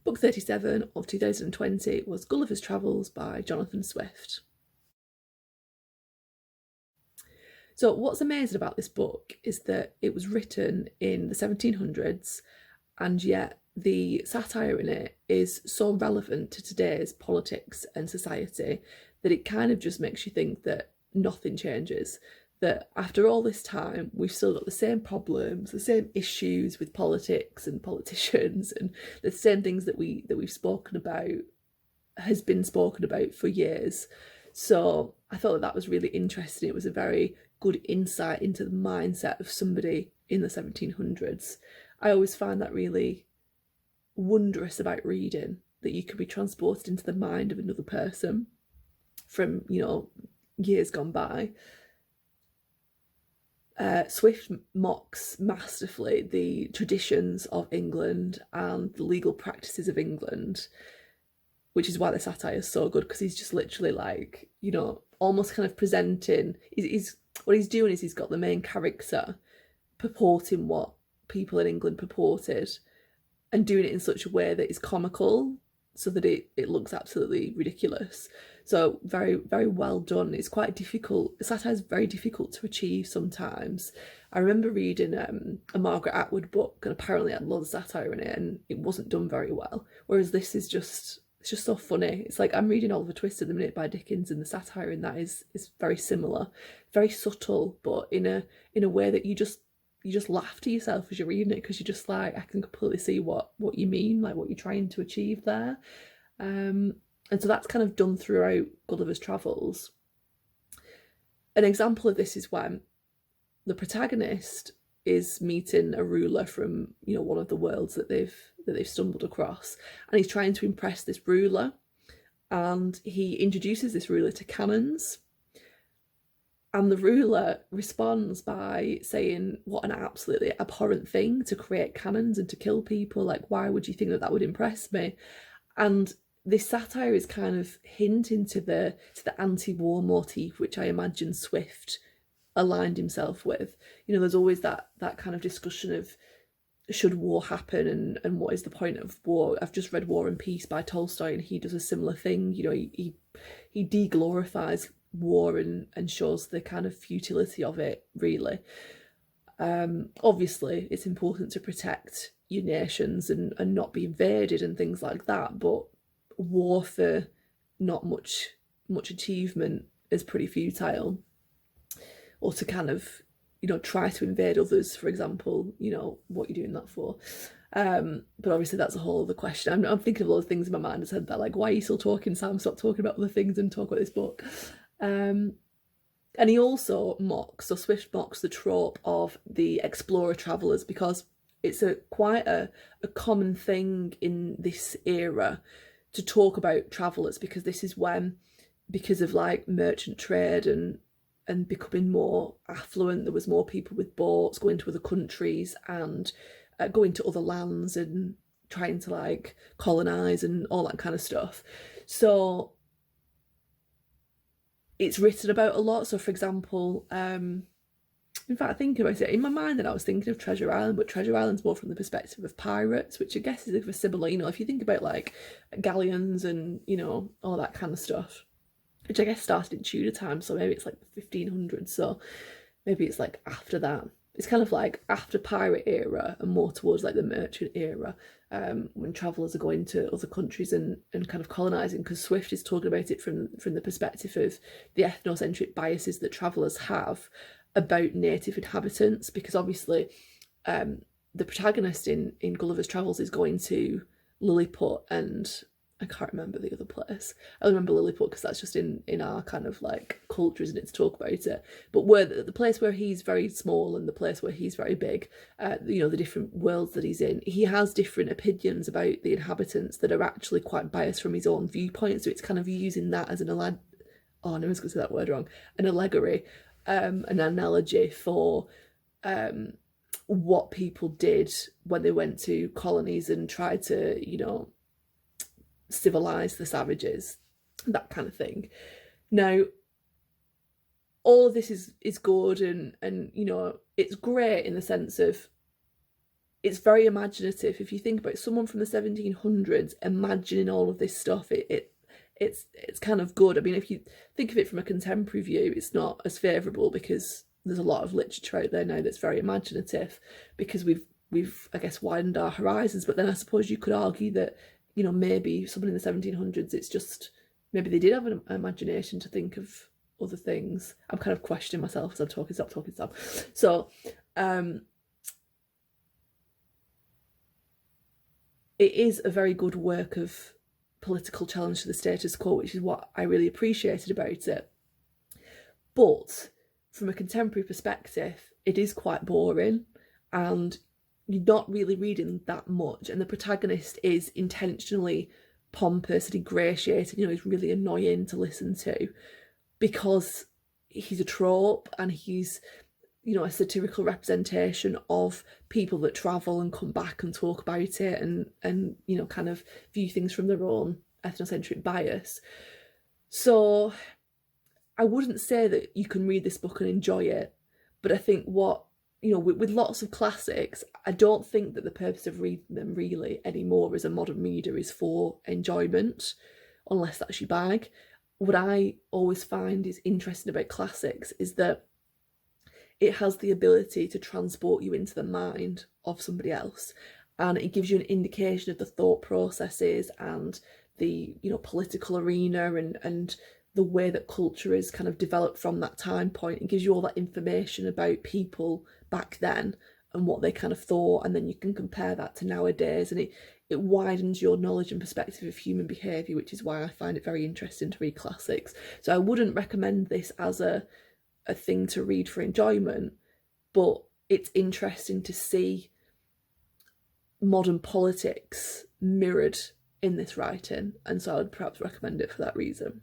Book 37 of 2020 was Gulliver's Travels by Jonathan Swift. So what's amazing about this book is that it was written in the 1700s, and yet the satire in it is so relevant to today's politics and society that it kind of just makes you think that nothing changes, that after all this time we've still got the same problems, the same issues with politics and politicians, and the same things that we've spoken about has been spoken about for years. So I thought that was really interesting. It was a very good insight into the mindset of somebody in the 1700s. I always find that really wondrous about reading, that you can be transported into the mind of another person from, years gone by. Swift mocks masterfully the traditions of England and the legal practices of England, which is why the satire is so good, because he's just literally like, almost kind of presenting, what he's doing is he's got the main character purporting what people in England purported and doing it in such a way that is comical so that it looks absolutely ridiculous. So very, very well done. It's quite difficult. Satire is very difficult to achieve sometimes. I remember reading a Margaret Atwood book, and apparently it had loads of satire in it, and it wasn't done very well. Whereas this is just, it's just so funny. It's like I'm reading Oliver Twist at the minute by Dickens, and the satire in that is very similar, very subtle, but in a way that you just laugh to yourself as you're reading it, because you're just like, I can completely see what you mean, like what you're trying to achieve there. And so that's kind of done throughout Gulliver's Travels. An example of this is when the protagonist is meeting a ruler from, one of the worlds that they've stumbled across, and he's trying to impress this ruler, and he introduces this ruler to canons. And the ruler responds by saying, what an absolutely abhorrent thing to create canons and to kill people. Like, why would you think that would impress me? And this satire is kind of hinting to the anti-war motif, which I imagine Swift aligned himself with. There's always that kind of discussion of, should war happen, and what is the point of war? I've just read War and Peace by Tolstoy, and he does a similar thing. He de-glorifies war and shows the kind of futility of it, really. Obviously it's important to protect your nations and not be invaded and things like that, but war for not much achievement is pretty futile. Or to kind of try to invade others, for example, what you're doing that for. But obviously that's a whole other question. I'm thinking of a lot of things in my mind. I said that, like, why are you still talking, Sam? Stop talking about other things and talk about this book. And he also Swift mocks the trope of the explorer travellers, because it's quite a common thing in this era to talk about travellers, because this is when, because of like merchant trade and becoming more affluent, there was more people with boats going to other countries and going to other lands and trying to like colonise and all that kind of stuff. So it's written about a lot. So for example, in fact, thinking about it, in my mind then I was thinking of Treasure Island, but Treasure Island's more from the perspective of pirates, which I guess is a similar, if you think about like galleons and, all that kind of stuff, which I guess started in Tudor time, so maybe it's like the 1500s, so maybe it's like after that. It's kind of like after pirate era and more towards like the merchant era, when travellers are going to other countries and kind of colonising, because Swift is talking about it from the perspective of the ethnocentric biases that travellers have about native inhabitants, because obviously the protagonist in Gulliver's Travels is going to Lilliput, and I can't remember the other place. I remember Lilliput because that's just in our kind of like culture, isn't it, to talk about it. But where the place where he's very small and the place where he's very big, the different worlds that he's in, he has different opinions about the inhabitants that are actually quite biased from his own viewpoint. So it's kind of using that as an allegory, an analogy for what people did when they went to colonies and tried to, civilize the savages, that kind of thing. Now, all of this is good and it's great in the sense of it's very imaginative. If you think about someone from the 1700s imagining all of this stuff, it's kind of good. I mean, if you think of it from a contemporary view, it's not as favourable because there's a lot of literature out there now that's very imaginative because we've I guess widened our horizons. But then I suppose you could argue that, you know, maybe someone in the 1700s, it's just maybe they did have an imagination to think of other things. I'm kind of questioning myself as I'm talking. So it is a very good work of political challenge to the status quo, which is what I really appreciated about it. But from a contemporary perspective, it is quite boring and you're not really reading that much. And the protagonist is intentionally pompous and ingratiating, you know, he's really annoying to listen to because he's a trope and he's, you know, a satirical representation of people that travel and come back and talk about it and you know, kind of view things from their own ethnocentric bias. So I wouldn't say that you can read this book and enjoy it, but I think what, you know, with lots of classics, I don't think that the purpose of reading them really anymore as a modern reader is for enjoyment, unless that's your bag. What I always find is interesting about classics is that it has the ability to transport you into the mind of somebody else, and it gives you an indication of the thought processes and the, you know, political arena and the way that culture is kind of developed from that time point. It gives you all that information about people back then and what they kind of thought, and then you can compare that to nowadays, and it widens your knowledge and perspective of human behaviour, which is why I find it very interesting to read classics. So I wouldn't recommend this as a thing to read for enjoyment, but it's interesting to see modern politics mirrored in this writing, and so I would perhaps recommend it for that reason.